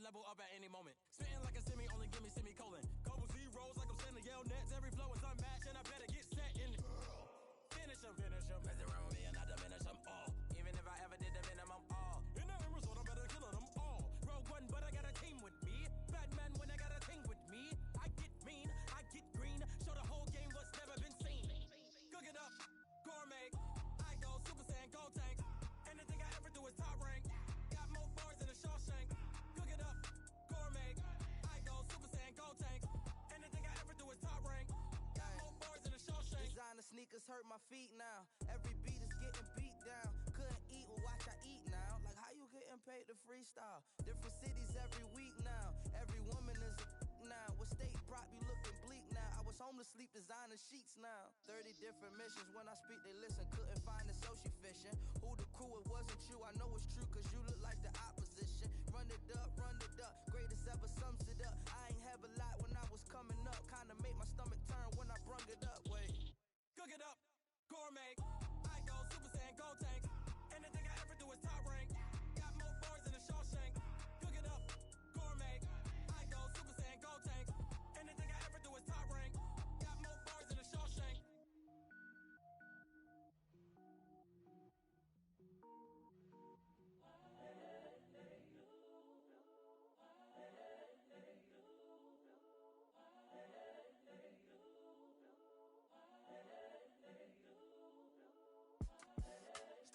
level up at any moment. Spitting like a semi, only give me semicolon. Couple zeros like I'm sending yell nets. Every flow is unmatched, and I better get set in. Finish them. Mess around with me and I diminish them all. Even if I ever did the minimum all. In the end result, I'm better killing them all. Rogue One, but I got a team with me. Batman when I got a team with me. I get mean, I get green. Show the whole game what's never been seen. Cook it up, gourmet. I go Super Saiyan, Gold Tank. Anything I ever do is top rank. Got more bars than a Shawshank. Cook it up, gourmet. I go Super Saiyan, Gold Tank. Anything I ever do is top rank. Got more bars than a Shawshank. Designer sneakers hurt my feet now. Every beat is getting beat down. Couldn't eat, well watch I eat now. Like how you getting paid to freestyle? Different cities every week now. Every woman is a now. With state prop, you looking bleak now. I was home to sleep, designer sheets now. 30 different missions. When I speak, they listen. Couldn't find it, so she fishing. Who the crew? It wasn't you. I know it's true, cause you look like the opposition. Run it up. Greatest ever sums it up. I ain't have a lot when I was coming up. Kinda made my stomach turn when I brung it up. Wait. Cook it up, gourmet. I go Super Saiyan, Gold Tank. Anything I ever do is top rank. Got more bars than a Shawshank. Cook it up, gourmet. I go Super Saiyan, Gold Tank. Anything I ever do is top rank. Got more bars than a Shawshank.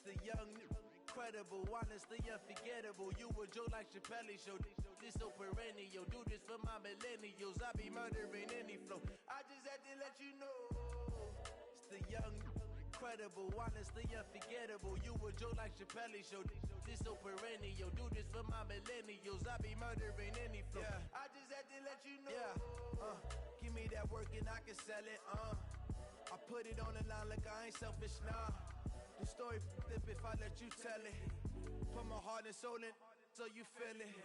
The young, incredible, honestly unforgettable. You a joke like Chappelle show. This so perennial. Do this for my millennials. I be murdering any flow. I just had to let you know. It's the young, incredible, honestly unforgettable. You a joke like Chappelle show. This so perennial. Do this for my millennials. I be murdering any flow. Yeah. I just had to let you know. Yeah. Give me that work and I can sell it. I put it on the line like I ain't selfish, nah. The story flip if I let you tell it. Put my heart and soul in so you feel it.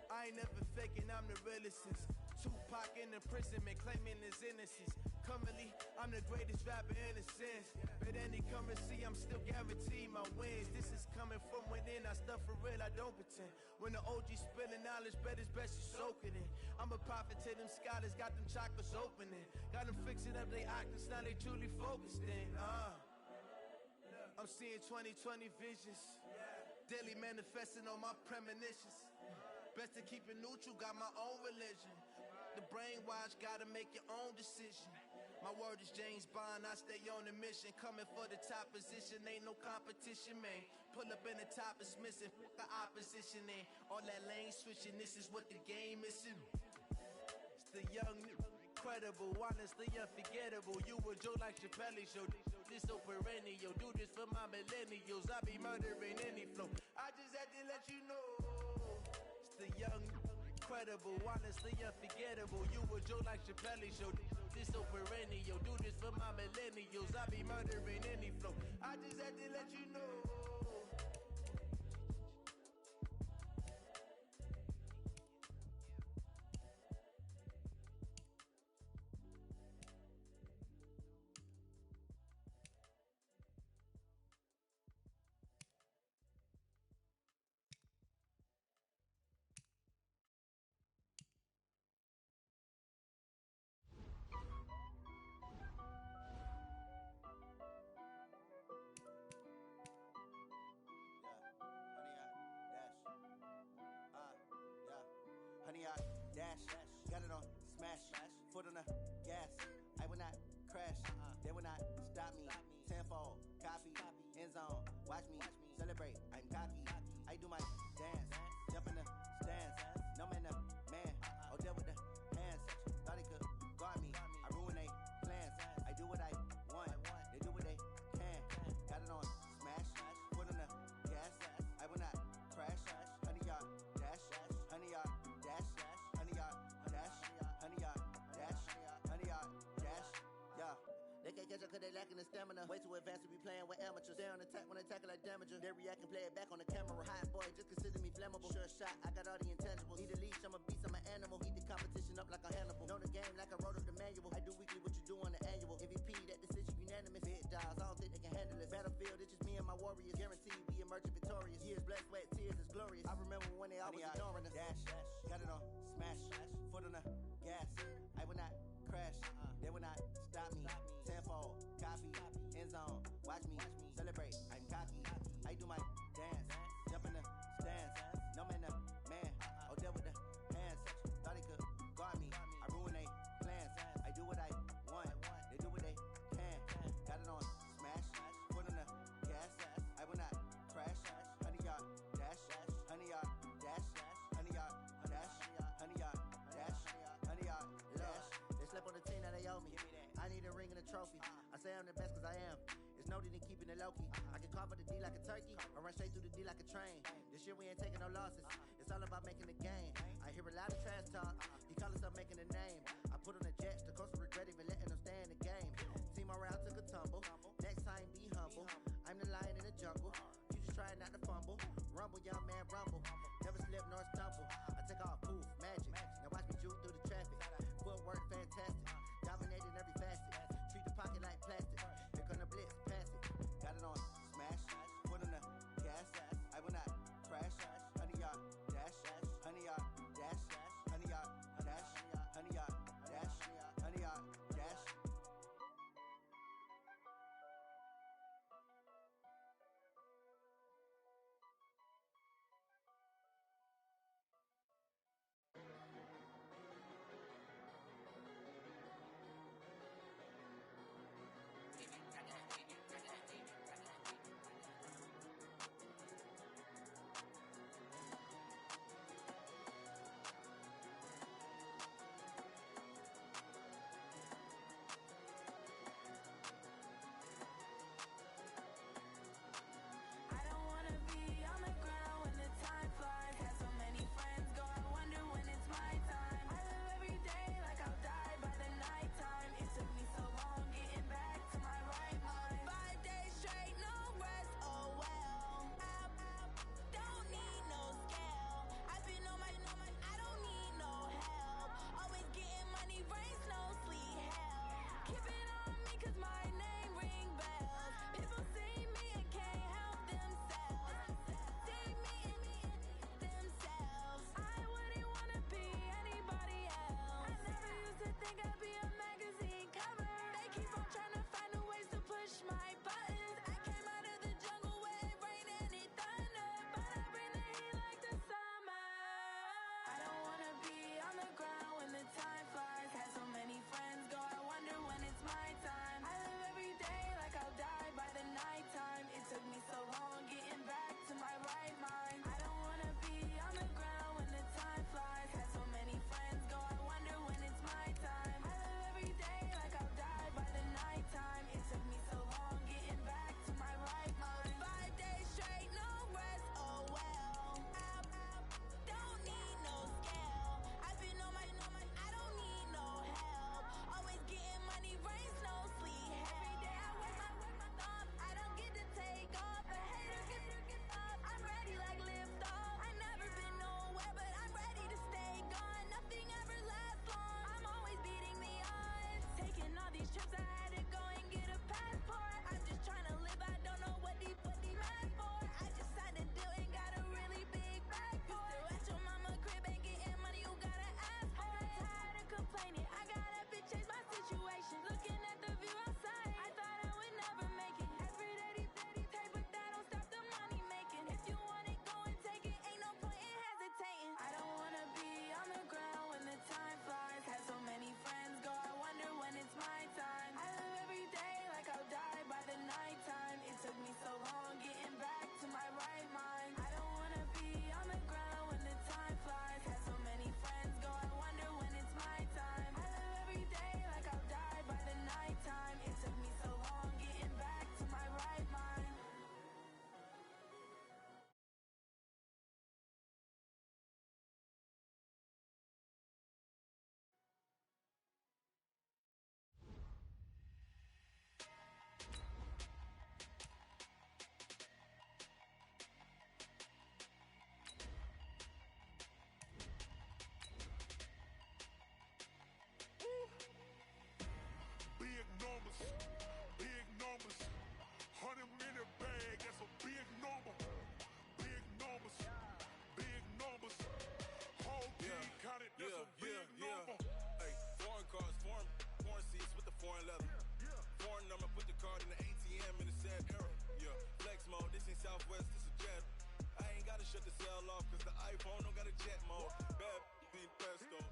I ain't never faking, I'm the realest since Tupac in imprisonment, claiming his innocence. Currently, I'm the greatest rapper in a sense. But any currency, I'm still guaranteed my wins. This is coming from within, I stuff for real, I don't pretend. When the OG spilling knowledge, bet it's best you soak it in. I'm a prophet to them scholars, got them chakras opening. Got them fixing up they octaves, now they truly focused in. I'm seeing 2020 visions. Daily manifesting on my premonitions. Best to keep it neutral, got my own religion. The brainwash, gotta make your own decision. My word is James Bond, I stay on a mission. Coming for the top position, ain't no competition, man. Pull up in the top, it's missing, fuck the opposition, and all that lane switching, this is what the game is. It's the young, incredible, honestly unforgettable. You a joke like Chappelle show. This so perennial. Do this for my millennials. I be murdering any flow. I just had to let you know. It's the young, incredible, honestly unforgettable. You a joke like Chappelle show. This so perennial. Do this for my millennials. I be murdering any flow. I just had to let you know. Honey, I dash, got it on smash, foot on the gas. I will not crash, they will not stop me. Tenfold, copy, end zone, watch me celebrate. I'm cocky, I do my dance, jump in the stands. No man, the man, oh, deal with the hands. Thought he could guard me, I ruin they plans. I do what I want, they do what they can. Got it on smash, foot on the gas. I will not crash, honey, y'all dash, honey, y'all dash, honey, y'all dash, honey, y'all dash, honey, y'all dash, yeah. They can't catch up cause they lacking the stamina. Way too advanced to be playing with amateurs. Stay on attack when they tackle like damager. They react and play it back on the camera. Hot boy, just consider me flammable. Sure shot, I got all the intangibles. Need a leash, I'm a beast, I'm an animal. Heat the competition up like a Hannibal. Know the game like I wrote up the manual. I do weekly what you do on the annual. MVP, that decision unanimous. Big dials, I don't think they can handle it. Battlefield, it's just me and my warriors. Guaranteed we emerging victorious. Years, blood, sweat, tears, it's glorious. I remember when they always ignoring us. dash. Got it on smash, foot on the gas. I will not crash, they will not stop me. Tenfold, copy, end zone. Watch me celebrate. I'm cocky. I do my dance, jump in the stands. No man, the man. Oh, there with the hands. Thought he could guard me. I ruin they plans. I do what I want. They do what they can. Got it on smash, foot on the gas. I will not crash. 100-yard dash, 100-yard dash, 100-yard dash, 100-yard dash, 100-yard dash. They slept on the team that they owe me. I need a ring and a trophy. I say I'm the best cause I am. It's no need in keeping it low-key. I can carve for the D like a turkey, or run straight through the D like a train. This year we ain't taking no losses. It's all about making the game. I hear a lot of trash talk. He call himself making a name. I put on the jets, the coach regret even letting them stay in the game. Team morale took a tumble. Next time be humble. I'm the lion in the jungle. You just trying not to fumble. Rumble, young man, rumble. Never slip nor stumble. I take off, poof, magic. Now watch me juke through the traffic. Footwork fantastic. Dominating every facet. Treat the pocket like plastic. Here come the blitz, pass it. Got it on smash, foot on the gas. I will not crash. 100-yard dash, 100-yard dash, 100-yard dash, 100-yard dash, 100-yard dash. card in the ATM in the sad era. Yeah, flex mode, this ain't Southwest, this a jet. I ain't gotta shut the cell off, cause the iPhone don't got a jet mode. Bad be pesto.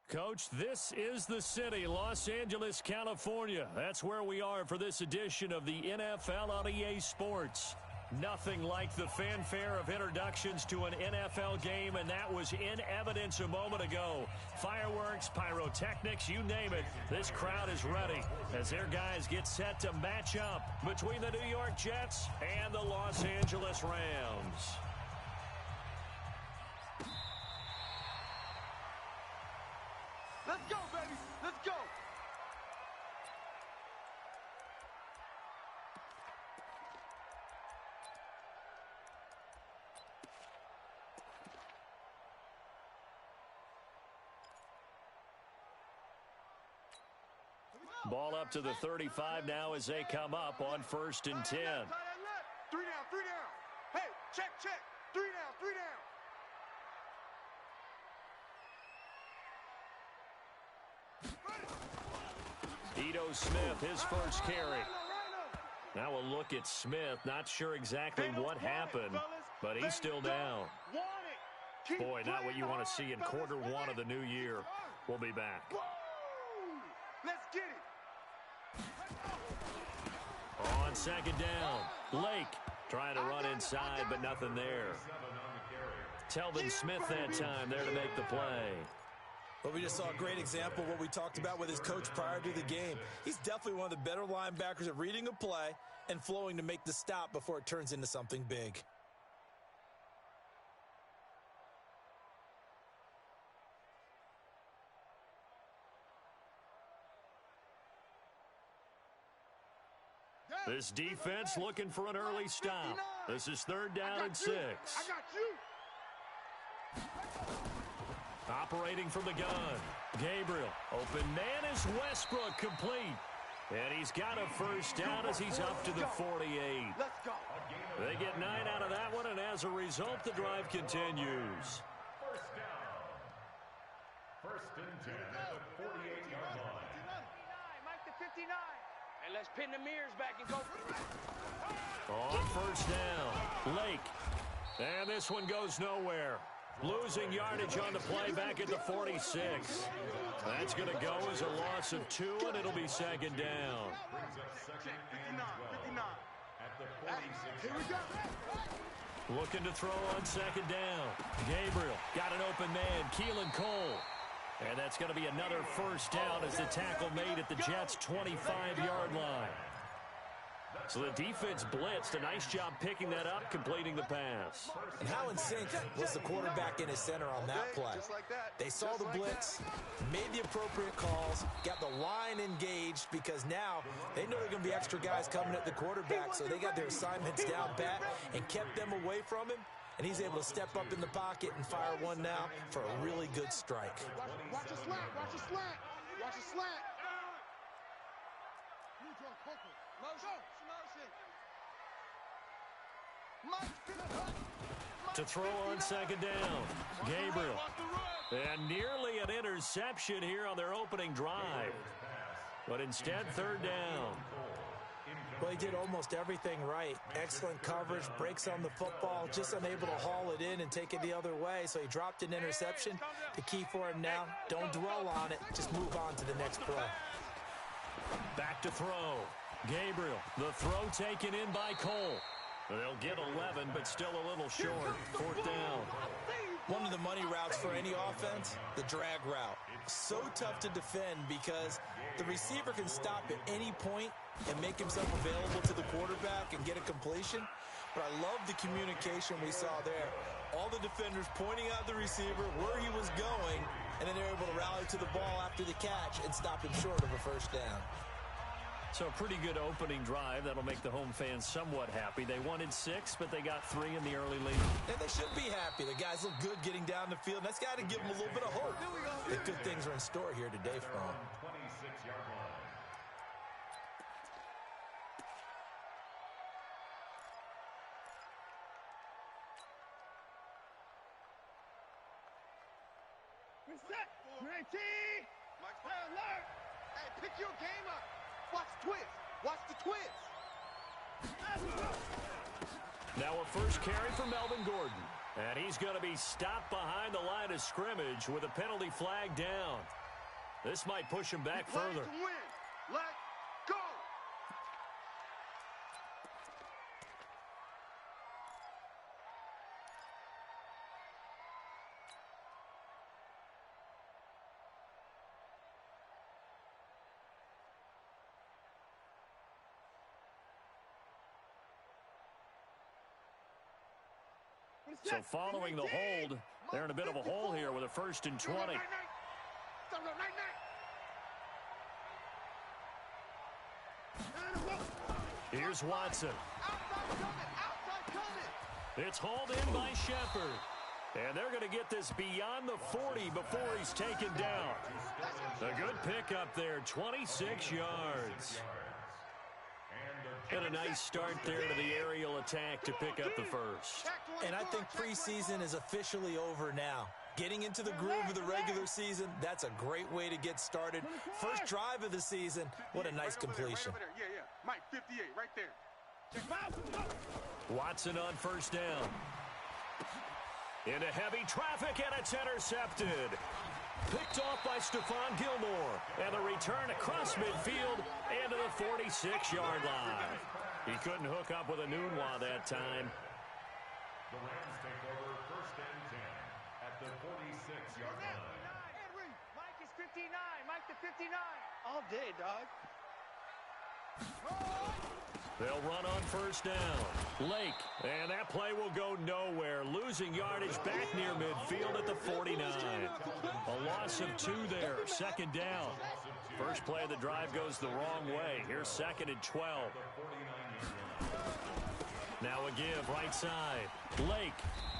Coach, this is the city, Los Angeles, California. That's where we are for this edition of the NFL on EA Sports. Nothing like the fanfare of introductions to an NFL game, and that was in evidence a moment ago. Fireworks, pyrotechnics, you name it. This crowd is ready as their guys get set to match up between the New York Jets and the Los Angeles Rams. Let's go, baby. Let's go. Ball up to the 35 now as they come up on 1st and 10. 3 down, 3 down. Hey, check. 3 down, 3 down. Ito Smith, his first carry. Now a look at Smith. Not sure exactly what happened, but he's still down. Boy, not what you want to see in quarter one of the new year. We'll be back. Let's get it. On 2nd down, Lake trying to run inside, but nothing there. Telvin Smith that time there to make the play. Well, we just saw a great example of what we talked about with his coach prior to the game. He's definitely one of the better linebackers at reading a play and flowing to make the stop before it turns into something big. This defense looking for an early stop. This is 3rd down and 6. I got you. Operating from the gun. Gabriel. Open man is Westbrook, complete. And he's got a first down as he's up to the 48. Let's go. They get 9 out of that one, and as a result, the drive continues. First down. 1st and 10 at the 48-yard line. Mike to 59. And let's pin the mirrors back and go. On 1st down, Lake. And this one goes nowhere. Losing yardage on the play back at the 46. That's going to go as a loss of 2, and it'll be 2nd down. Brings up 2nd and 12 at the 46-yard line. Looking to throw on 2nd down. Gabriel got an open man, Keelan Cole. And that's going to be another first down as the tackle made at the Jets' 25-yard line. So the defense blitzed. A nice job picking that up, completing the pass. And how in sync was the quarterback in his center on that play? They saw the blitz, made the appropriate calls, got the line engaged because now they know there are going to be extra guys coming at the quarterback, so they got their assignments down pat and kept them away from him. And he's able to step up in the pocket and fire one now for a really good strike. Watch the slant. Watch the slant. Watch the slant. To throw on 2nd down, Gabriel. And nearly an interception here on their opening drive. But instead, 3rd down. Well, he did almost everything right. Excellent coverage, breaks on the football, just unable to haul it in and take it the other way. So he dropped an interception. The key for him now, don't dwell on it. Just move on to the next play. Back to throw. Gabriel, the throw taken in by Cole. They'll get 11, but still a little short. 4th down. One of the money routes for any offense, the drag route. So tough to defend because the receiver can stop at any point and make himself available to the quarterback and get a completion. But I love the communication we saw there. All the defenders pointing out the receiver, where he was going, and then they're able to rally to the ball after the catch and stop him short of a first down. So a pretty good opening drive. That'll make the home fans somewhat happy. They wanted 6, but they got 3 in the early lead. And they should be happy. The guys look good getting down the field. That's got to give them a little bit of hope that good things are in store here today for them. 26-yard line. Reset. 19. Alert. Hey, pick your game up. Watch the twist. Watch the twist. Now a first carry for Melvin Gordon. And he's going to be stopped behind the line of scrimmage with a penalty flag down. This might push him back further. Let's go. So following the hold, they're in a bit of a hole here with a 1st and 20. Here's Watson. It's hauled in by Shepard. And they're going to get this beyond the 40 before he's taken down. A good pickup there, 26 yards. And a nice start there to the aerial attack to pick up the first. And I think preseason is officially over now. Getting into the groove of the regular season, that's a great way to get started. First drive of the season, what a nice completion. Yeah. Mike 58, right there. Watson on first down. Into heavy traffic, and it's intercepted. Picked off by Stephon Gilmore. And the return across midfield and to the 46-yard line. He couldn't hook up with a Nunwa that time. The Rams take over 1st and 10 at the 46-yard line. Mike is 59. Mike to 59. All day, dog. They'll run on first down. Lake, and that play will go nowhere. Losing yardage back near midfield at the 49. A loss of 2 there, 2nd down. First play of the drive goes the wrong way. Here's 2nd and 12. Now a give right side. Lake,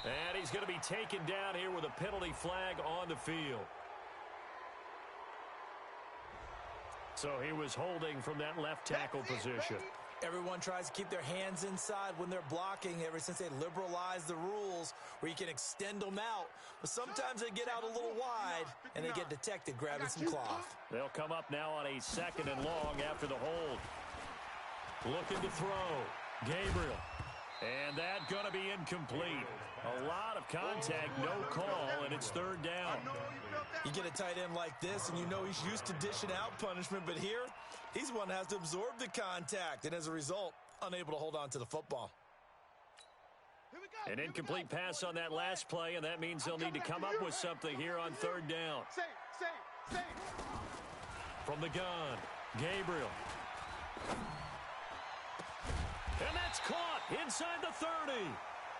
and he's going to be taken down here with a penalty flag on the field. So he was holding from that left tackle position. Everyone tries to keep their hands inside when they're blocking ever since they liberalized the rules where you can extend them out. But sometimes they get out a little wide and they get detected grabbing some cloth. They'll come up now on a 2nd and long after the hold. Looking to throw. Gabriel. And that going to be incomplete. A lot of contact, no call, and it's 3rd down. You get a tight end like this, and you know he's used to dishing out punishment, but here, he's one that has to absorb the contact, and as a result, unable to hold on to the football. An incomplete pass on that last play, and that means they'll need to come up with something here on 3rd down. From the gun, Gabriel. And that's caught inside the 30.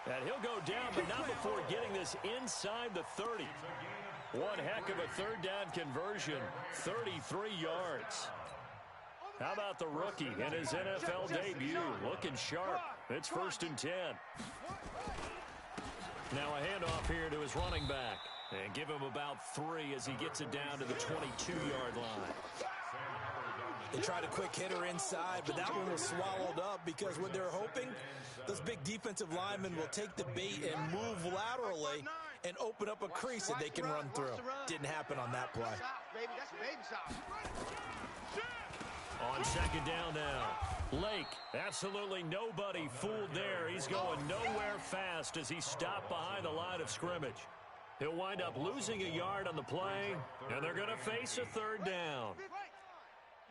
And he'll go down, but not before getting this inside the 30. One heck of a 3rd down conversion, 33 yards. How about the rookie in his NFL debut? Looking sharp. It's 1st and 10. Now a handoff here to his running back. And give him about 3 as he gets it down to the 22-yard line. They tried a quick hitter inside, but that one was swallowed up because what they're hoping, those big defensive linemen will take the bait and move laterally and open up a crease that they can run through. Didn't happen on that play. On 2nd down now. Lake, absolutely nobody fooled there. He's going nowhere fast as he's stopped behind the line of scrimmage. He'll wind up losing a yard on the play, and they're going to face a 3rd down.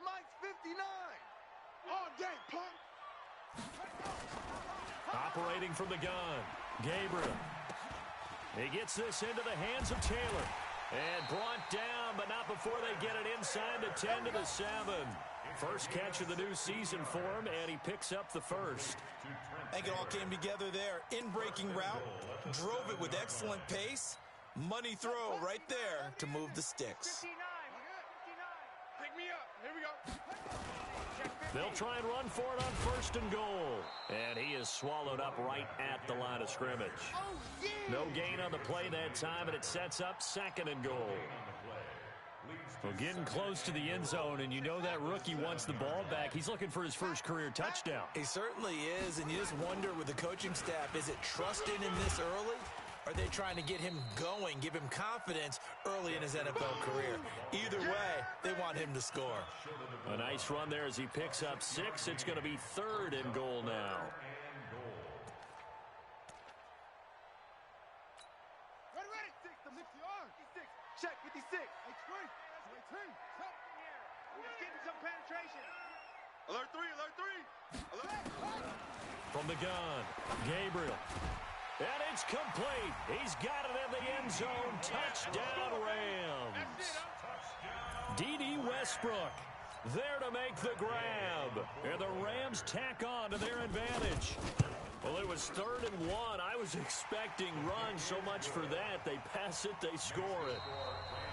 Mike's 59. All day, punk. Operating from the gun, Gabriel. He gets this into the hands of Taylor. And brought down, but not before they get it inside the 10 to the 7. First catch of the new season for him, and he picks up the 1st. I think it all came together there. In-breaking route, drove it with excellent pace. Money throw right there to move the sticks. 59. Pick me up. Here we go. They'll try and run for it on 1st and goal. And he is swallowed up right at the line of scrimmage. No gain on the play that time, and it sets up 2nd and goal. Well, getting close to the end zone, and you know that rookie wants the ball back. He's looking for his first career touchdown. He certainly is, and you just wonder with the coaching staff, is it trusted in this early? are they trying to get him going, give him confidence early in his NFL career? Either way, they want him to score. A nice run there as he picks up 6. It's going to be 3rd and goal now. Ready. 56. Check 56. He's getting some penetration. Alert 3. Alert. From the gun, Gabriel. And it's complete. He's got it in the end zone. Touchdown, Rams. D.D. Westbrook there to make the grab. And the Rams tack on to their advantage. Well, it was 3rd and 1. I was expecting runs. So much for that. They pass it, they score it.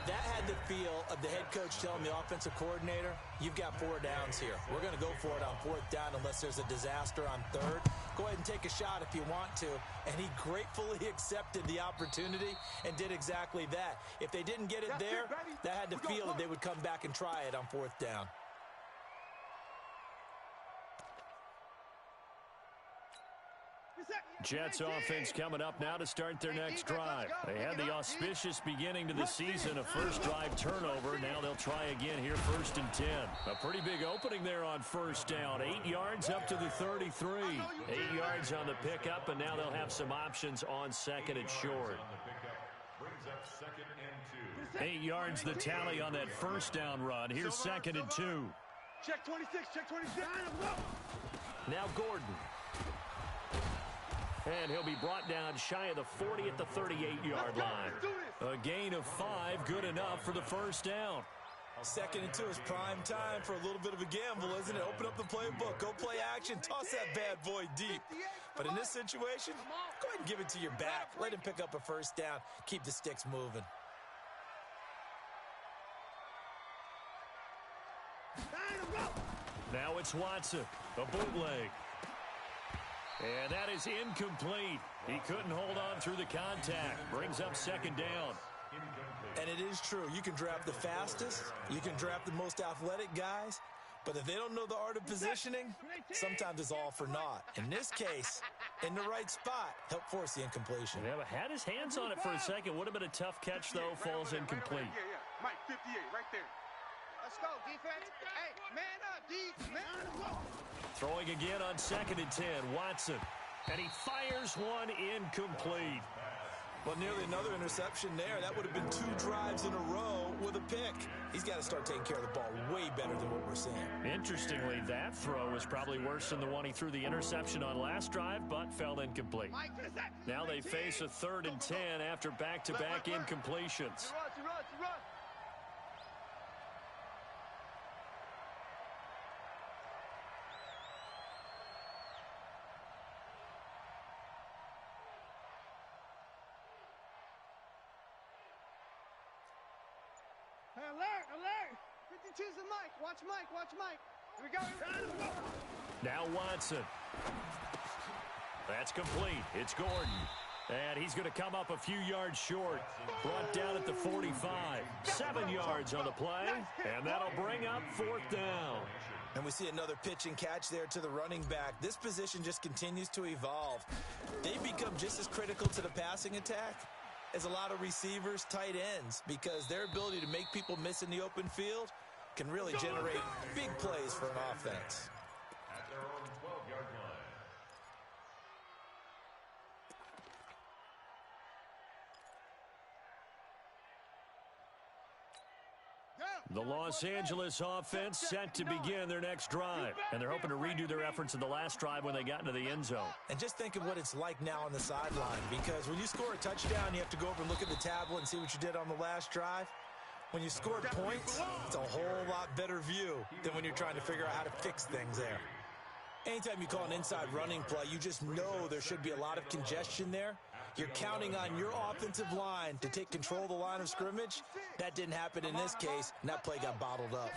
That had the feel of the head coach telling the offensive coordinator, you've got 4 downs here. We're going to go for it on 4th down unless there's a disaster on 3rd. Go ahead and take a shot if you want to. And he gratefully accepted the opportunity and did exactly that. If they didn't get it there, that had the feel that they would come back and try it on 4th down. Jets offense coming up now to start their next drive. They had the auspicious beginning to the season, a first drive turnover. Now they'll try again here, 1st and 10. A pretty big opening there on 1st down. 8 yards up to the 33. 8 yards on the pickup, and now they'll have some options on 2nd and short. 8 yards the tally on that 1st down run. Here's 2nd and 2. Check 26. Now Gordon. And he'll be brought down shy of the 40 at the 38-yard line. A gain of 5, good enough for the 1st down. 2nd and 2 is prime time for a little bit of a gamble, isn't it? Open up the playbook, go play action, toss that bad boy deep. But in this situation, go ahead and give it to your back. Let him pick up a 1st down, keep the sticks moving. Now it's Watson, a bootleg. And that is incomplete. He couldn't hold on through the contact. Brings up 2nd down. And it is true. You can draft the fastest. You can draft the most athletic guys. But if they don't know the art of positioning, sometimes it's all for naught. In this case, in the right spot, help force the incompletion. Yeah, but had his hands on it for a second. Would have been a tough catch, though. Falls incomplete. Yeah. Mike, 58, right there. Let's go, defense. Hey, man up, D. Man up. Throwing again on 2nd and 10. Watson. And he fires one incomplete. Well, nearly another interception there. That would have been 2 drives in a row with a pick. He's got to start taking care of the ball way better than what we're seeing. Interestingly, that throw is probably worse than the one he threw the interception on last drive, but fell incomplete. Now they face a 3rd and 10 after back-to-back incompletions. Run. Alert! 52's the Mike. Watch Mike. Here we go. Now Watson. That's complete. It's Gordon. And he's going to come up a few yards short. Brought down at the 45. 7 yards on the play. And that'll bring up 4th down. And we see another pitch and catch there to the running back. This position just continues to evolve. They become just as critical to the passing attack as a lot of receivers, tight ends, because their ability to make people miss in the open field can really generate big plays for an offense. At their own 12-yard line. The Los Angeles offense set to begin their next drive. And they're hoping to redo their efforts in the last drive when they got into the end zone. And just think of what it's like now on the sideline, because when you score a touchdown, you have to go over and look at the tablet and see what you did on the last drive. When you score points, it's a whole lot better view than when you're trying to figure out how to fix things there. Anytime you call an inside running play, you just know there should be a lot of congestion there. You're counting on your offensive line to take control of the line of scrimmage. That didn't happen in this case, and that play got bottled up.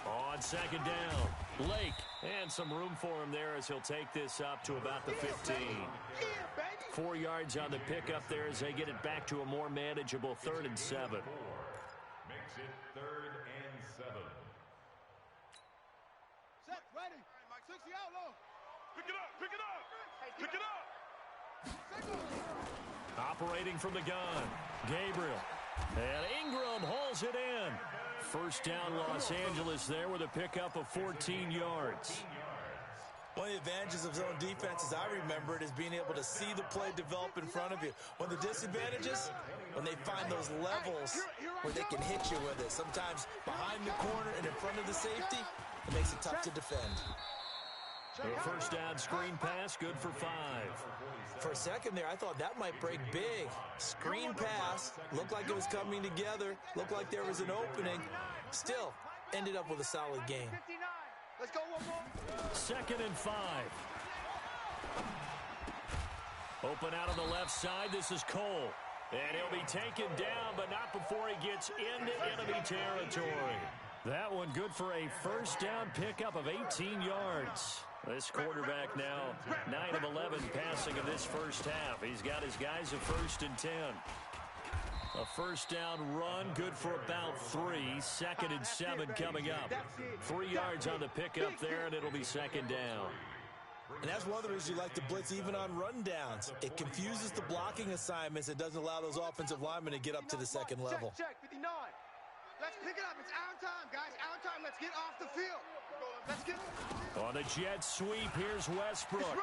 On 2nd down, Lake. And some room for him there as he'll take this up to about the 15. 4 yards on the pickup there as they get it back to a more manageable 3rd and 7. Makes it 3rd and 7. Set, ready. Mike, 60 out low. Pick it up. Pick it up. operating from the gun. Gabriel. And Ingram hauls it in. First down, Los Angeles there with a pickup of 14 yards. One of the advantages of zone defense, as I remember it, is being able to see the play develop in front of you. One of the disadvantages, when they find those levels where they can hit you with it. Sometimes behind the corner and in front of the safety, it makes it tough to defend. A first down screen pass, good for 5. For a second there, I thought that might break big. Screen pass, looked like it was coming together, looked like there was an opening. Still, ended up with a solid game. Let's go one more. 2nd and 5. Open out on the left side. This is Cole. And he'll be taken down, but not before he gets into enemy territory. That one good for a first down pickup of 18 yards. This quarterback now 9 of 11 passing in this first half. He's got his guys at 1st and 10. A first down run, good for about 3. 2nd and 7 coming up. 3 yards on the pickup there, and it'll be 2nd down. And that's one of the reasons you like to blitz even on rundowns. It confuses the blocking assignments. It doesn't allow those offensive linemen to get up to the second level. Check, 59. Let's pick it up. It's our time, guys. Our time. Let's get off the field. Let's get on the jet sweep, here's Westbrook.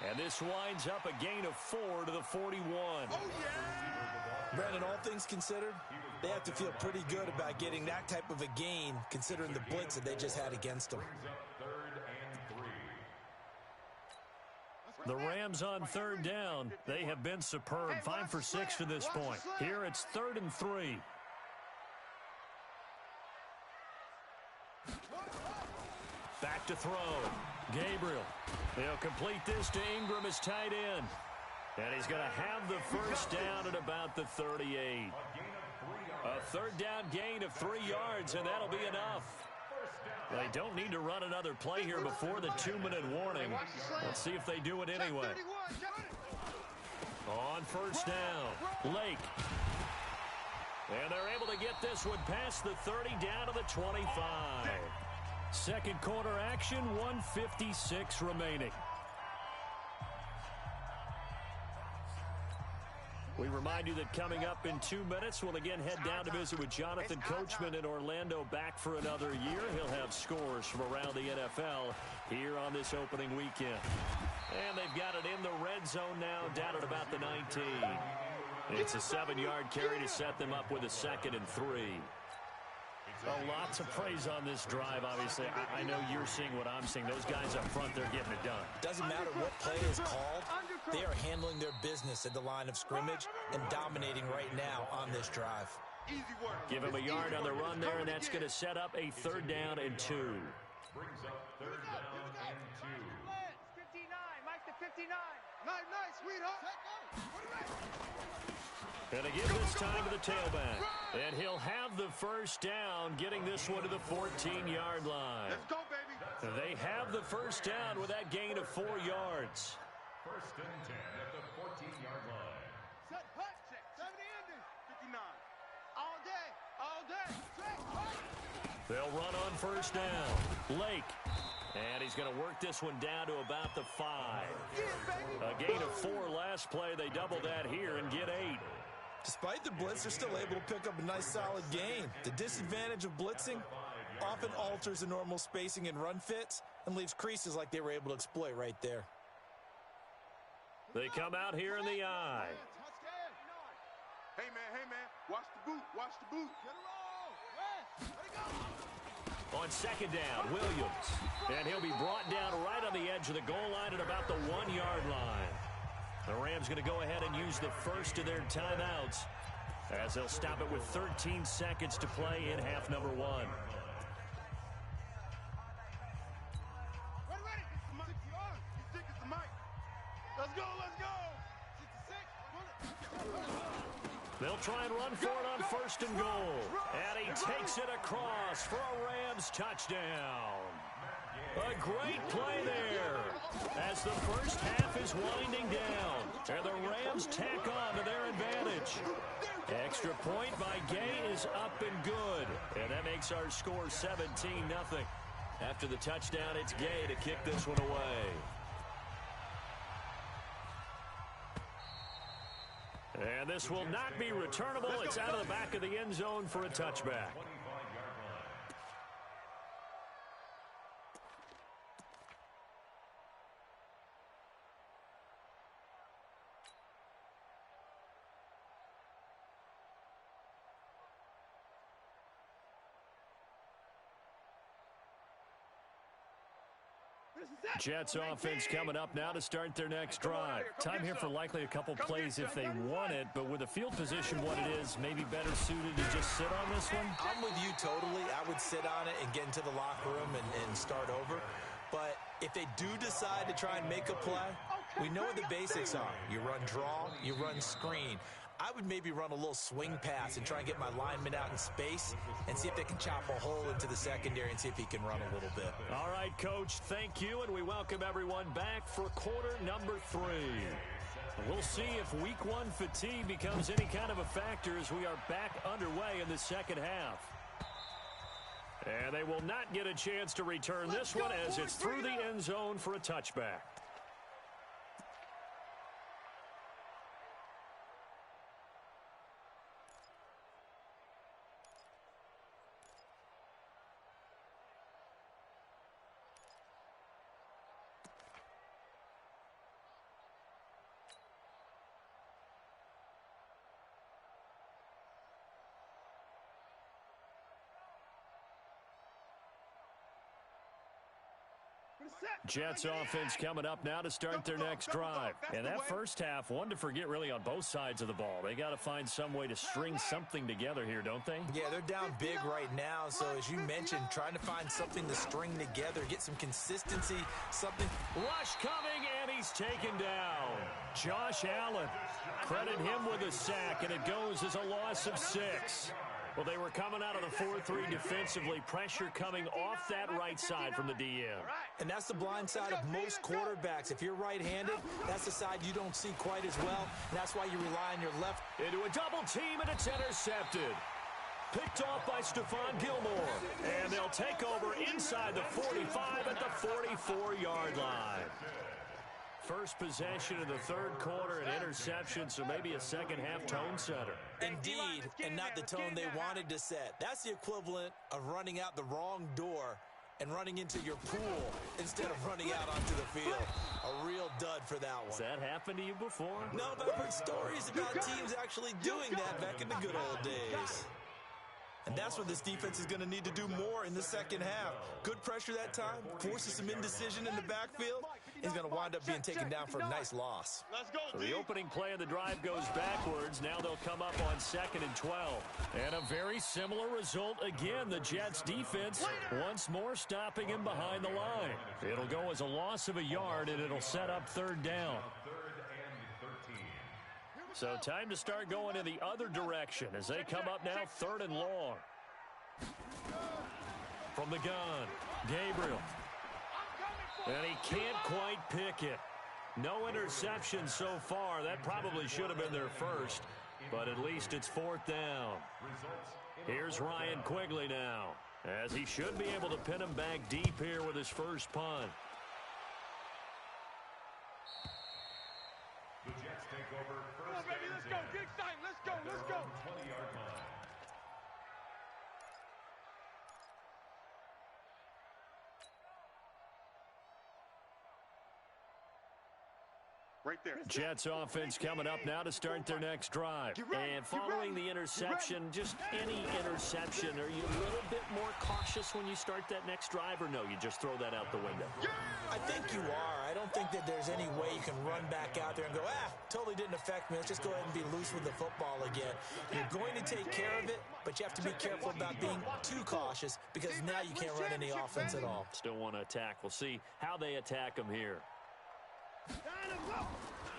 And this winds up a gain of 4 to the 41. Oh, yeah! Brandon, all things considered, they have to feel pretty good about getting that type of a gain, considering the blitz that they just had against them. The Rams on 3rd down. They have been superb. 5 for 6 to this point. Here it's 3rd and 3. Back to throw. Gabriel. He'll complete this to Ingram as tight end. And he's going to have the first down at about the 38. A 3rd down gain of 3 yards, and that'll be enough. They don't need to run another play here before the 2-minute warning. Let's see if they do it anyway. On first down, Lake. And they're able to get this one past the 30 down to the 25. Second quarter action, 1:56 remaining. We remind you that coming up in 2 minutes, we'll again head down to visit with Jonathan Coachman in Orlando, back for another year. He'll have scores from around the NFL here on this opening weekend. And they've got it in the red zone now, down at about the 19. It's a 7-yard carry to set them up with a 2nd and 3. Lots of praise on this drive, obviously. I know you're seeing what I'm seeing. Those guys up front, they're getting it done. Doesn't matter what play is called. They are handling their business at the line of scrimmage and dominating right now on this drive. Give him a yard on the run there, and that's going to set up a 3rd down and 2. Brings up 3rd down and 2. 59. Mike to 59. Nice, sweetheart. And to give this time to the tailback. And he'll have the first down, getting this one to the 14-yard line. Let's go, baby. They have the first down with that gain of 4 yards. 1st and 10 at the 14-yard line. Set, hut, check. 70 ending. 59. All day. Check. They'll run on first down. Lake. And he's going to work this one down to about the 5. A gain of 4 last play. They double that here and get 8. Despite the blitz, they're still able to pick up a nice solid gain. The disadvantage of blitzing often alters the normal spacing and run fits and leaves creases like they were able to exploit right there. They come out here in the eye. Hey, man. Watch the boot. On 2nd down, Williams. And he'll be brought down right on the edge of the goal line at about the 1-yard line. The Rams going to go ahead and use the first of their timeouts as they'll stop it with 13 seconds to play in half number 1. Ready. It's the mic. Let's go. They'll try and run for it on 1st and goal. And he takes it across for a Rams touchdown. A great play there as the first half is winding down. And the Rams tack on to their advantage. Extra point by Gay is up and good. And that makes our score 17-0. After the touchdown, it's Gay to kick this one away. And this will not be returnable. It's out of the back of the end zone for a touchback. Jets offense coming up now to start their next drive. Time here for likely a couple plays if they want it, but with the field position what it is, maybe better suited to just sit on this one? I'm with you totally. I would sit on it and get into the locker room and start over. But if they do decide to try and make a play, we know what the basics are. You run draw, you run screen. I would maybe run a little swing pass and try and get my lineman out in space and see if they can chop a hole into the secondary and see if he can run a little bit. All right, Coach, thank you, and we welcome everyone back for quarter number 3. We'll see if week 1 fatigue becomes any kind of a factor as we are back underway in the second half. And they will not get a chance to return this one as it's through the end zone for a touchback. Jets offense coming up now to start their next drive. And that first half, one to forget really on both sides of the ball. They got to find some way to string something together here, don't they? Yeah, they're down big right now. So as you mentioned, trying to find something to string together, get some consistency, something. Rush coming, and he's taken down. Josh Allen. Credit him with a sack, and it goes as a loss of 6. Well, they were coming out of the 4-3 defensively. Pressure coming off that right side from the DM. And that's the blind side of most quarterbacks. If you're right-handed, that's the side you don't see quite as well. And that's why you rely on your left. Into a double team, and it's intercepted. Picked off by Stephon Gilmore. And they'll take over inside the 45 at the 44-yard line. First possession of the third quarter, an interception, so maybe a second-half tone setter. Indeed, and not the tone they wanted to set. That's the equivalent of running out the wrong door and running into your pool instead of running out onto the field. A real dud for that one. Has that happened to you before? No, but I've heard stories about teams actually doing that back in the good old days. And that's what this defense is going to need to do more in the second half. Good pressure that time, forces some indecision in the backfield. He's going to wind up being taken down for a nice loss. So the opening play of the drive goes backwards. Now they'll come up on 2nd and 12. And a very similar result again. The Jets defense once more stopping him behind the line. It'll go as a loss of a yard, and it'll set up 3rd down. So time to start going in the other direction as they come up now 3rd and long. From the gun, Gabriel. And he can't quite pick it. No interception so far. That probably should have been their first, but at least it's 4th down. Here's Ryan Quigley now, as he should be able to pin him back deep here with his first punt. The Jets take over first. Come on, baby, let's go. Get excited. Let's go. Let's go. 20-yard line. Right there. Jets offense coming up now to start their next drive. And following the interception, just any interception, are you a little bit more cautious when you start that next drive, or no, you just throw that out the window? I think you are. I don't think that there's any way you can run back out there and go, totally didn't affect me. Let's just go ahead and be loose with the football again. You're going to take care of it, but you have to be careful about being too cautious because now you can't run any offense at all. Still want to attack. We'll see how they attack him here.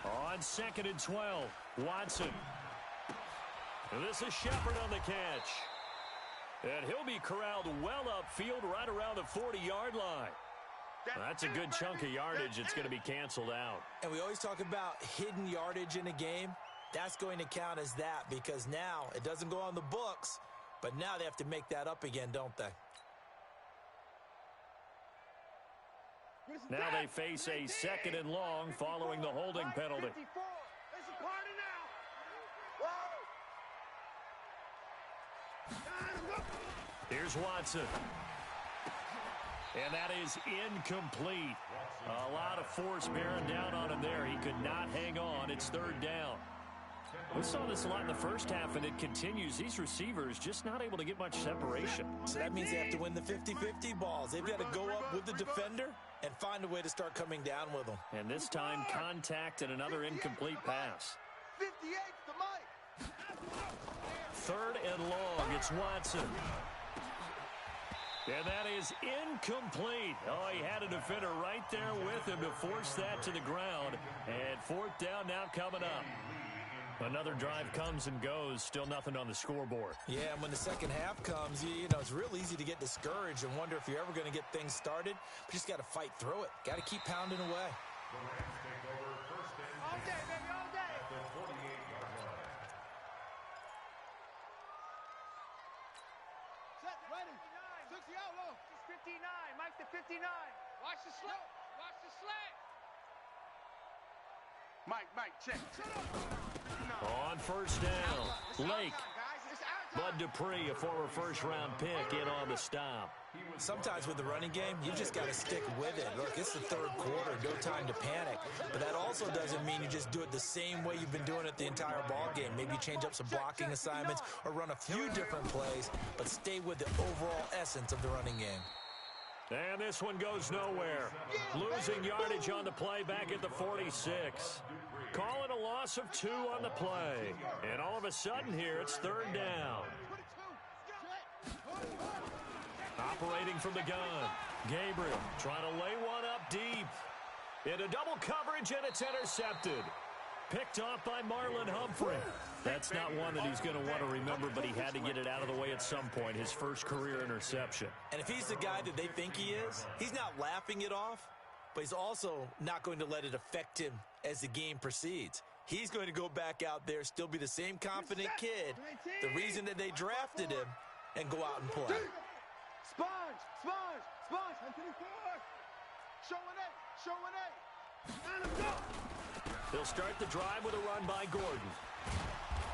On 2nd and 12, Watson. And this is Shepard on the catch. And he'll be corralled well upfield right around the 40-yard line. That's a good chunk of yardage. It's going to be canceled out. And we always talk about hidden yardage in a game. That's going to count as that because now it doesn't go on the books, but now they have to make that up again, don't they? Now they face a 2nd and long following the holding penalty. Here's Watson. And that is incomplete. A lot of force bearing down on him there. He could not hang on. It's third down. We saw this a lot in the first half, and it continues. These receivers just not able to get much separation. So that means they have to win the 50-50 balls. They've got to go up with the defender and find a way to start coming down with them. And this time, contact and another incomplete pass. 58 to Mike. Third and long. It's Watson. And that is incomplete. Oh, he had a defender right there with him to force that to the ground. And fourth down now coming up. Another drive comes and goes. Still nothing on the scoreboard. Yeah, and when the second half comes, you know, it's real easy to get discouraged and wonder if you're ever going to get things started. But you just got to fight through it. Got to keep pounding away. The Rams take over first and 10 All day, baby, all day. at the 48-yard line. Set, ready. 60 out low. It's 59. Mike to 59. Watch the slant. Watch the slant. Mike, check. On first down, Lake. Bud Dupree, a former first-round pick, in on the stop. Sometimes with the running game, you just got to stick with it. Look, it's the third quarter, no time to panic. But that also doesn't mean you just do it the same way you've been doing it the entire ball game. Maybe change up some blocking assignments or run a few different plays, but stay with the overall essence of the running game. And this one goes nowhere. Losing yardage on the play back at the 46. Calling a loss of 2 on the play. And all of a sudden here, it's third down. Operating from the gun. Gabriel trying to lay one up deep. Into double coverage, and it's intercepted. Picked off by Marlon Humphrey. That's not one that he's going to want to remember, but he had to get it out of the way at some point, his first career interception. And if he's the guy that they think he is, he's not laughing it off, but he's also not going to let it affect him as the game proceeds. He's going to go back out there, still be the same confident kid, the reason that they drafted him, and go out and play. Sponge. Showing it. And let's go. He'll start the drive with a run by Gordon.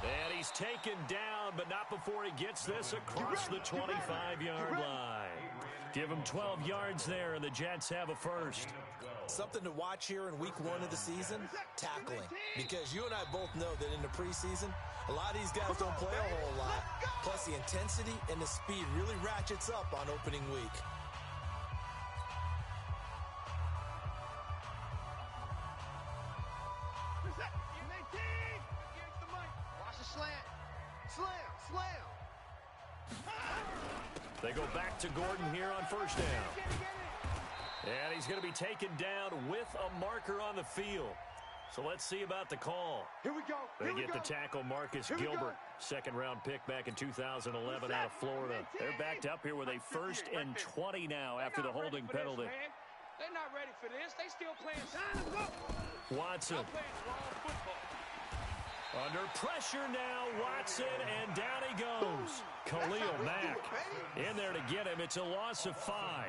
And he's taken down, but not before he gets this across the 25-yard line. Give him 12 yards there, and the Jets have a first. Something to watch here in week 1 of the season, tackling. Because you and I both know that in the preseason, a lot of these guys don't play a whole lot. Plus, the intensity and the speed really ratchets up on opening week. They go back to Gordon here on first down. And he's going to be taken down with a marker on the field. So let's see about the call. Here we go. They get the tackle, Marcus Gilbert, second-round pick back in 2011 out of Florida. They're backed up here with a 1st and 20 now after the holding penalty. They're not ready for this. They still playing. Watson. Under pressure now, Watson, and down he goes. Khalil Mack in there to get him. It's a loss of 5.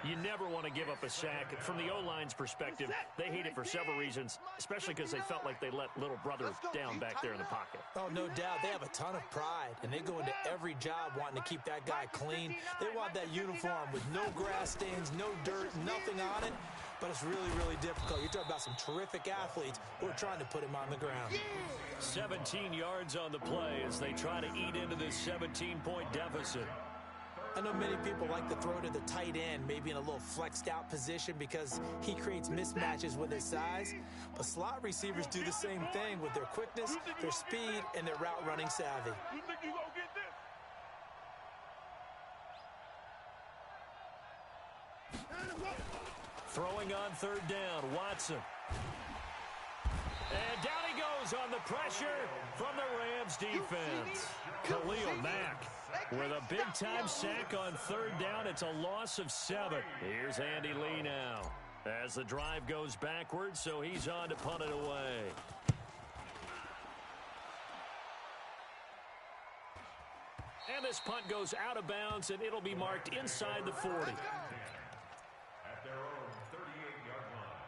You never want to give up a sack. From the O-line's perspective, they hate it for several reasons, especially because they felt like they let little brother down back there in the pocket. Oh, no doubt. They have a ton of pride, and they go into every job wanting to keep that guy clean. They want that uniform with no grass stains, no dirt, nothing on it. But it's really, really difficult. You're talking about some terrific athletes who are trying to put him on the ground. 17 yards on the play as they try to eat into this 17-point deficit. I know many people like to throw to the tight end, maybe in a little flexed out position because he creates mismatches with his size. But slot receivers do the same thing with their quickness, their speed, and their route running savvy. You think you gonna get this? Throwing on third down, Watson. And down he goes on the pressure from the Rams defense. Khalil Mack with a big-time sack on third down. It's a loss of 7. Here's Andy Lee now as the drive goes backwards, so he's on to punt it away. And this punt goes out of bounds, and it'll be marked inside the 40. At their own 38-yard line.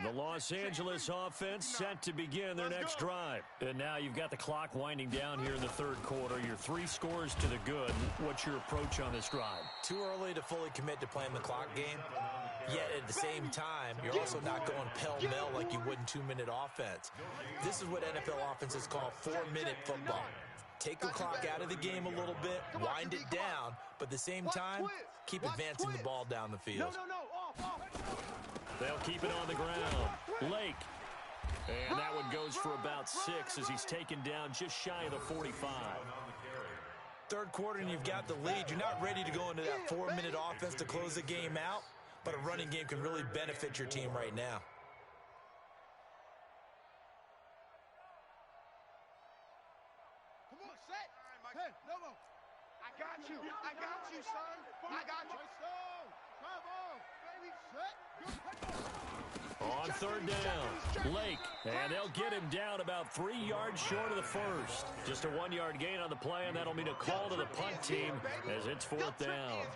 The Los Angeles offense set to begin their next drive. And now you've got the clock winding down here in the third quarter. Your 3 scores to the good. What's your approach on this drive? Too early to fully commit to playing the clock game. Yet at the same time, you're also not going pell-mell like you would in 2-minute offense. This is what NFL offenses call 4-minute football. Take the clock out of the game a little bit, wind it down, but at the same time, keep advancing the ball down the field. They'll keep it on the ground. Lake. And that one goes for about 6 as he's taken down just shy of the 45. Third quarter and you've got the lead. You're not ready to go into that 4-minute offense to close the game out, but a running game can really benefit your team right now. Come on, set. Hey, Novo. I got you, son. I got you. Come on, baby. Set. On third down, Lake, and they'll get him down about 3 yards short of the first. Just a 1-yard gain on the play, and that'll mean a call to the punt team as it's 4th down.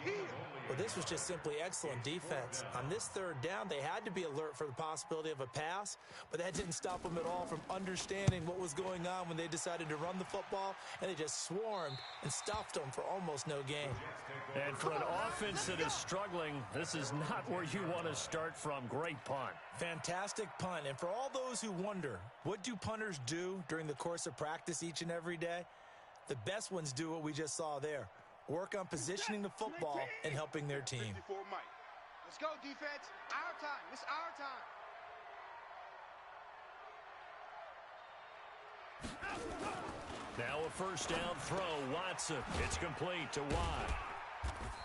Well, this was just simply excellent defense. On this third down, they had to be alert for the possibility of a pass, but that didn't stop them at all from understanding what was going on when they decided to run the football, and they just swarmed and stuffed them for almost no gain. And for an offense that is struggling, this is not where you want to start from. Great punt. Fantastic punt. And for all those who wonder, what do punters do during the course of practice each and every day? The best ones do what we just saw there. Work on positioning the football and helping their team. Let's go, defense. Our time. It's our time. Now a first down throw. Watson. It's complete to Watt.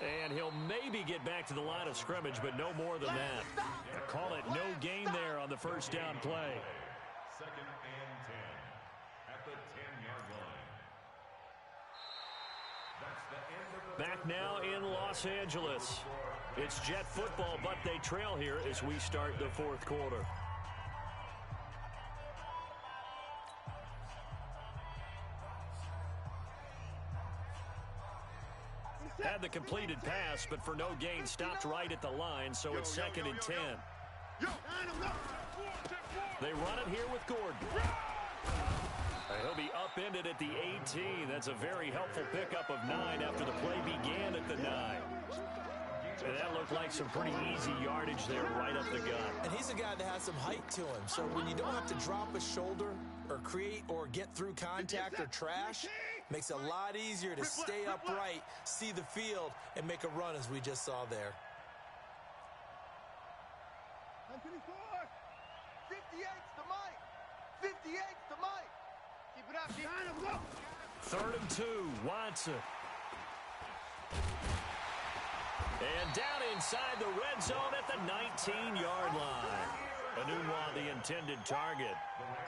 And he'll maybe get back to the line of scrimmage, but no more than that. I call it no gain there on the first down play. 2nd and 10 at the 10-yard line. That's the end of the Back now in Los Angeles. It's Jet football, but they trail here as we start the 4th quarter. Had the completed pass, but for no gain, stopped right at the line, so it's 2nd and 10. They run it here with Gordon. He'll be upended at the 18. That's a very helpful pickup of 9 after the play began at the 9. And that looked like some pretty easy yardage there right up the gut. And he's a guy that has some height to him, so when you don't have to drop a shoulder or create or get through contact or trash, makes it a lot easier to stay upright, see the field, and make a run as we just saw there. 58's the mic. 58's the mic. Keep it up, keep 3rd and 2, Watson. And down inside the red zone at the 19-yard line. Anunwa, the intended target.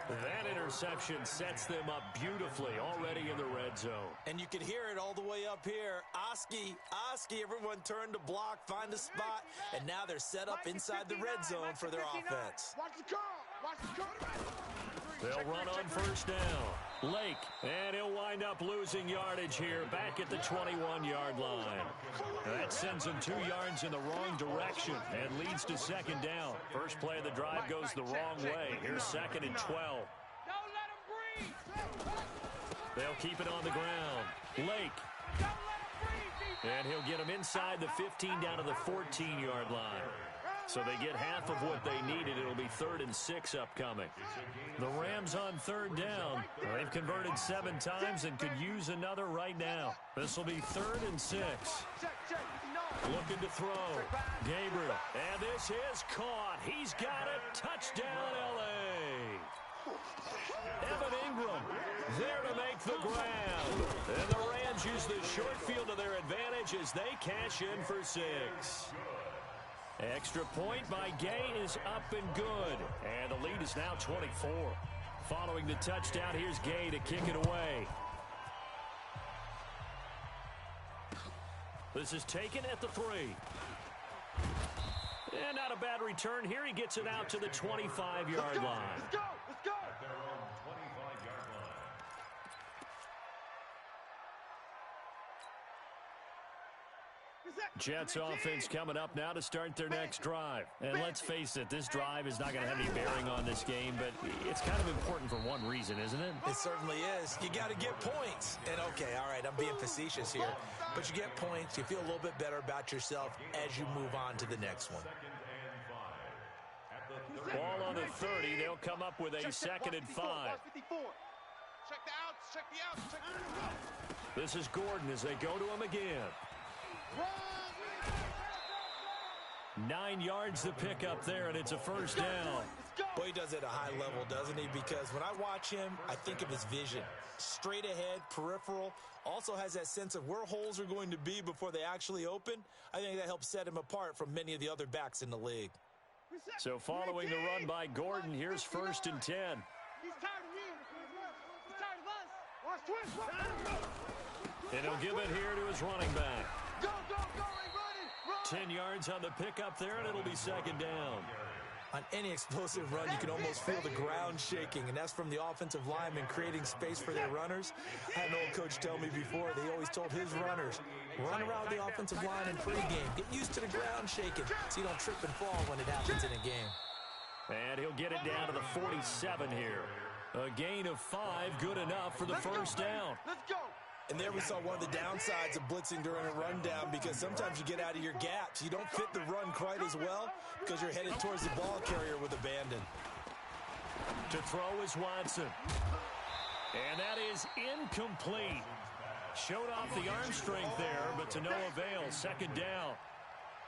That interception sets them up beautifully already in the red zone. And you can hear it all the way up here. Oski, everyone turned to block, find a spot, and now they're set up inside the red zone for their offense. Watch the curl. Watch the curl. They'll run on first down. Lake, and he'll wind up losing yardage here back at the 21-yard line. That sends him 2 yards in the wrong direction and leads to 2nd down. First play of the drive goes the wrong way. Here's 2nd and 12. Don't let him breathe. They'll keep it on the ground. Lake. Don't let him breathe, and he'll get them inside the 15 down to the 14-yard line. So they get half of what they needed. It'll be 3rd and 6 upcoming. The Rams on 3rd down. They've converted 7 times and could use another right now. This will be 3rd and 6. Looking to throw. Gabriel. And this is caught. He's got it. Touchdown, L.A. Evan Ingram there to make the grab. And the Rams use the short field to their advantage as they cash in for 6. Extra point by Gay is up and good. And the lead is now 24. Following the touchdown, here's Gay to kick it away. This is taken at the 3. And not a bad return here. He gets it out to the 25-yard line. Let's go! Let's go! At their own 25-yard line. Is that Jets offense coming up now to start their next drive. And let's face it, this drive is not going to have any bearing on this game, but it's kind of important for one reason, isn't it? It certainly is. You got to get points. And okay, all right, I'm being facetious here, but you get points. You feel a little bit better about yourself as you move on to the next one. Ball on the 30. They'll come up with a second and 5. Check the outs, check the outs, check the outs. This is Gordon as they go to him again. 9 yards the pickup there, and it's a first down. Boy, he does it at a high level, doesn't he? Because when I watch him, I think of his vision. Straight ahead, peripheral, also has that sense of where holes are going to be before they actually open. I think that helps set him apart from many of the other backs in the league. So following the run by Gordon, here's first and 10. He's tired of you. He's tired of us. And he'll give it here to his running back. Go, go, go, run. 10 yards on the pickup there, and it'll be second down. On any explosive run, you can almost feel the ground shaking, and that's from the offensive linemen creating space for their runners. I had an old coach tell me before, they always told his runners, run around the offensive line in pregame. Get used to the ground shaking so you don't trip and fall when it happens in a game. And he'll get it down to the 47 here. A gain of 5, good enough for the first down. Let's go. And there we saw one of the downsides of blitzing during a rundown, because sometimes you get out of your gaps. You don't fit the run quite as well because you're headed towards the ball carrier with abandon. To throw is Watson. And that is incomplete. Showed off the arm strength there, but to no avail. Second down.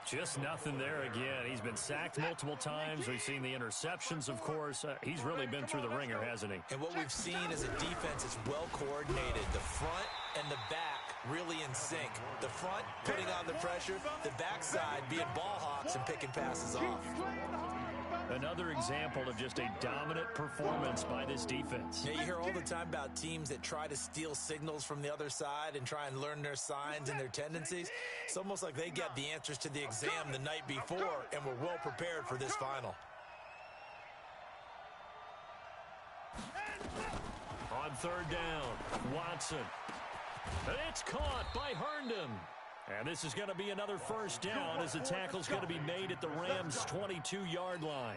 Just nothing there again. He's been sacked multiple times. We've seen the interceptions, of course. He's really been through the ringer, hasn't he? And what we've seen is a defense that's well coordinated. The front and the back really in sync. The front putting on the pressure, the backside being ball hawks and picking passes off. Another example of just a dominant performance by this defense. Yeah, you hear all the time about teams that try to steal signals from the other side and try and learn their signs and their tendencies. It's almost like they get the answers to the exam the night before and were well prepared for this final. On third down, Watson. And it's caught by Herndon. And this is going to be another first down as the tackle's going to be made at the Rams' 22-yard line.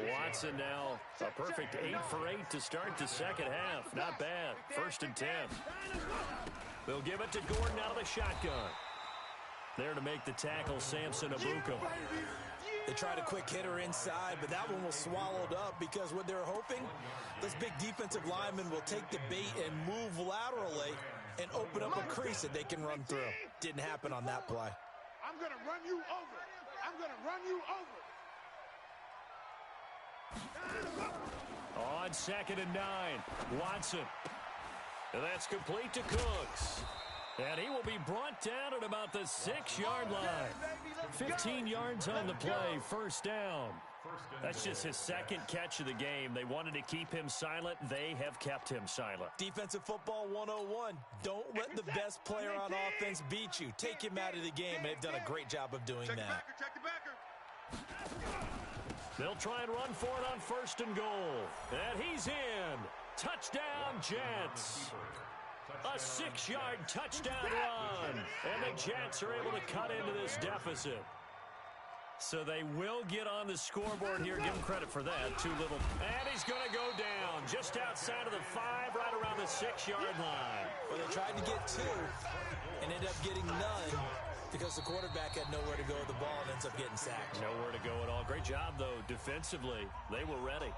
Watson now a perfect 8 for 8 to start the second half. Not bad. First and 10. They'll give it to Gordon out of the shotgun. There to make the tackle, Samson Abuko. They tried a quick hitter inside, but that one was swallowed up because what they're hoping, those big defensive linemen will take the bait and move laterally and open up a crease that they can run through. Didn't happen on that play. I'm going to run you over. I'm going to run you over. On second and 9, Watson. And that's complete to Cooks. And he will be brought down at about the 6-yard line. 15 yards on the play, first down. That's just his second catch of the game. They wanted to keep him silent. They have kept him silent. Defensive football 101. Don't let the best player on offense beat you. Take him out of the game. They've done a great job of doing that. Check the backer. They'll try and run for it on first and goal. And he's in. Touchdown, Jets. A 6-yard touchdown run. And the Jets are able to cut into this deficit. So they will get on the scoreboard here. Give him credit for that. Too little. And he's going to go down just outside of the 5, right around the 6-yard line. Well, they tried to get 2 and ended up getting none because the quarterback had nowhere to go with the ball and ends up getting sacked. Nowhere to go at all. Great job, though, defensively. They were ready.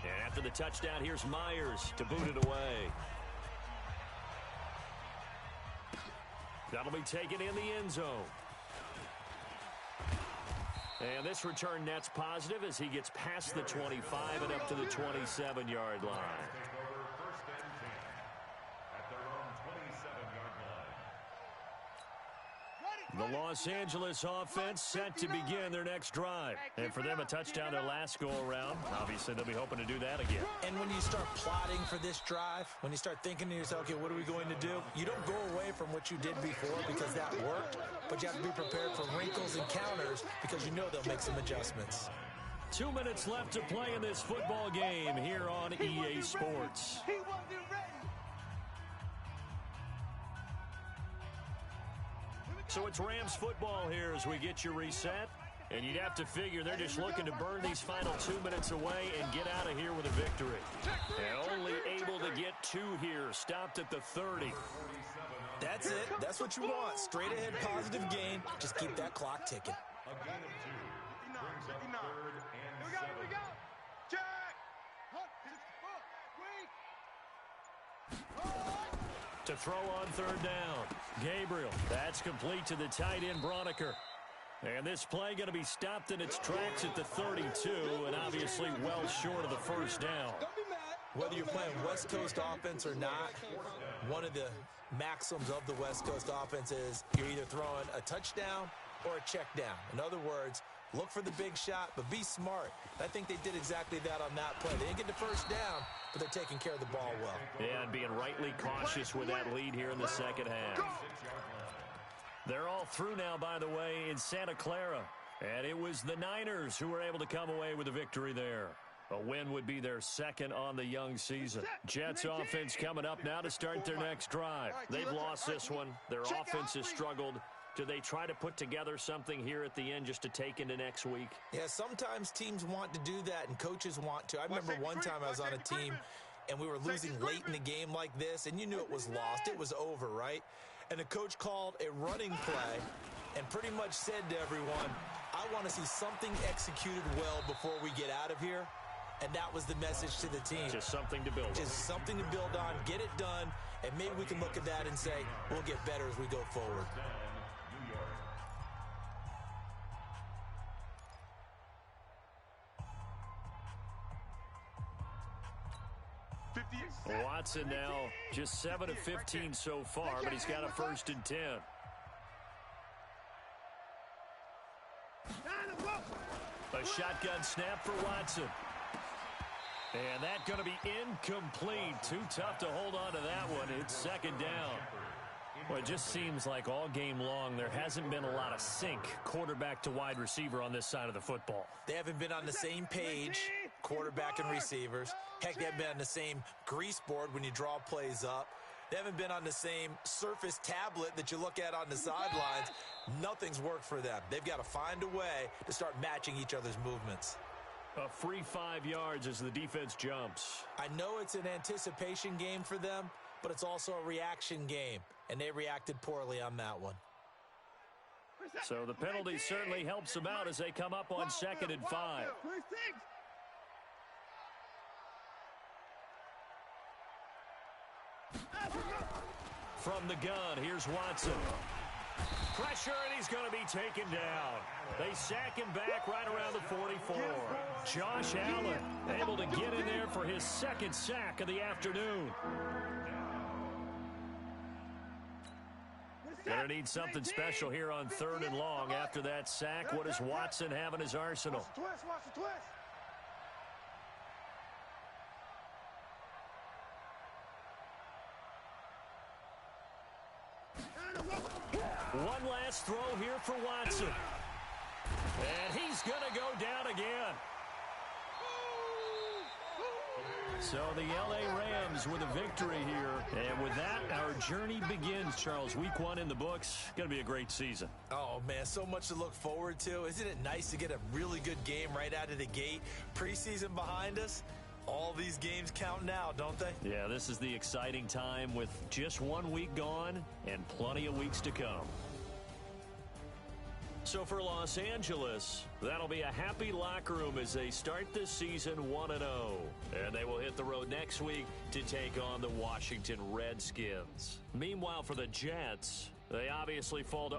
And after the touchdown, here's Myers to boot it away. That'll be taken in the end zone. And this return net's positive as he gets past the 25 and up to the 27-yard line. The Los Angeles offense set to begin their next drive. And for them, a touchdown their last go-around. Obviously, they'll be hoping to do that again. And when you start plotting for this drive, when you start thinking to yourself, okay, what are we going to do? You don't go away from what you did before because that worked, but you have to be prepared for wrinkles and counters because you know they'll make some adjustments. 2 minutes left to play in this football game here on EA Sports. He wasn't ready. So it's Rams football here as we get you reset. And you'd have to figure they're just looking to burn these final 2 minutes away and get out of here with a victory. And only able to get 2 here, stopped at the 30. That's it. That's what you want. Straight ahead positive gain. Just keep that clock ticking. A gain of 2 brings up 3rd and 7. Here we go. Check. To throw on 3rd down. Gabriel, that's complete to the tight end, Broniker. And this play going to be stopped in its tracks at the 32, and obviously well short of the first down. Whether you're playing West Coast offense or not, one of the maxims of the West Coast offense is you're either throwing a touchdown or a check down. In other words, look for the big shot, but be smart. I think they did exactly that on that play. They didn't get the first down, but they're taking care of the ball well. Yeah, and being rightly cautious with that lead here in the second half. They're all through now, by the way, in Santa Clara. And it was the Niners who were able to come away with a victory there. A win would be their second on the young season. Jets offense coming up now to start their next drive. They've lost this one. Their offense has struggled. Do they try to put together something here at the end just to take into next week? Yeah, sometimes teams want to do that and coaches want to. I remember one time I was on a team and we were losing late in the game like this, and you knew it was lost. It was over, right? And the coach called a running play and pretty much said to everyone, I want to see something executed well before we get out of here. And that was the message to the team. Just something to build on. Just something to build on, get it done, and maybe we can look at that and say, we'll get better as we go forward. Watson now just 7 of 15 so far, but he's got a 1st and 10. A shotgun snap for Watson. And that's going to be incomplete. Too tough to hold on to that one. It's 2nd down. Well, it just seems like all game long there hasn't been a lot of sync quarterback to wide receiver on this side of the football. They haven't been on the same page, quarterback and receivers. Heck, they haven't been on the same grease board when you draw plays up. They haven't been on the same surface tablet that you look at on the sidelines. Nothing's worked for them. They've got to find a way to start matching each other's movements. A free 5 yards as the defense jumps. I know it's an anticipation game for them, but it's also a reaction game, and they reacted poorly on that one. So the penalty certainly helps them out as they come up on 2nd and 5. From the gun, here's Watson. Pressure, and he's going to be taken down. They sack him back right around the 44. Josh Allen able to get in there for his 2nd sack of the afternoon. Gonna need something special here on 3rd and long after that sack. What does Watson have in his arsenal? Watch the twist. One last throw here for Watson. And he's going to go down again. So the L.A. Rams with a victory here. And with that, our journey begins, Charles. Week 1 in the books. Going to be a great season. Oh, man, so much to look forward to. Isn't it nice to get a really good game right out of the gate? Preseason behind us. All these games count now, don't they? Yeah, this is the exciting time with just 1 week gone and plenty of weeks to come. So for Los Angeles, that'll be a happy locker room as they start this season 1-0. And they will hit the road next week to take on the Washington Redskins. Meanwhile, for the Jets, they obviously fall to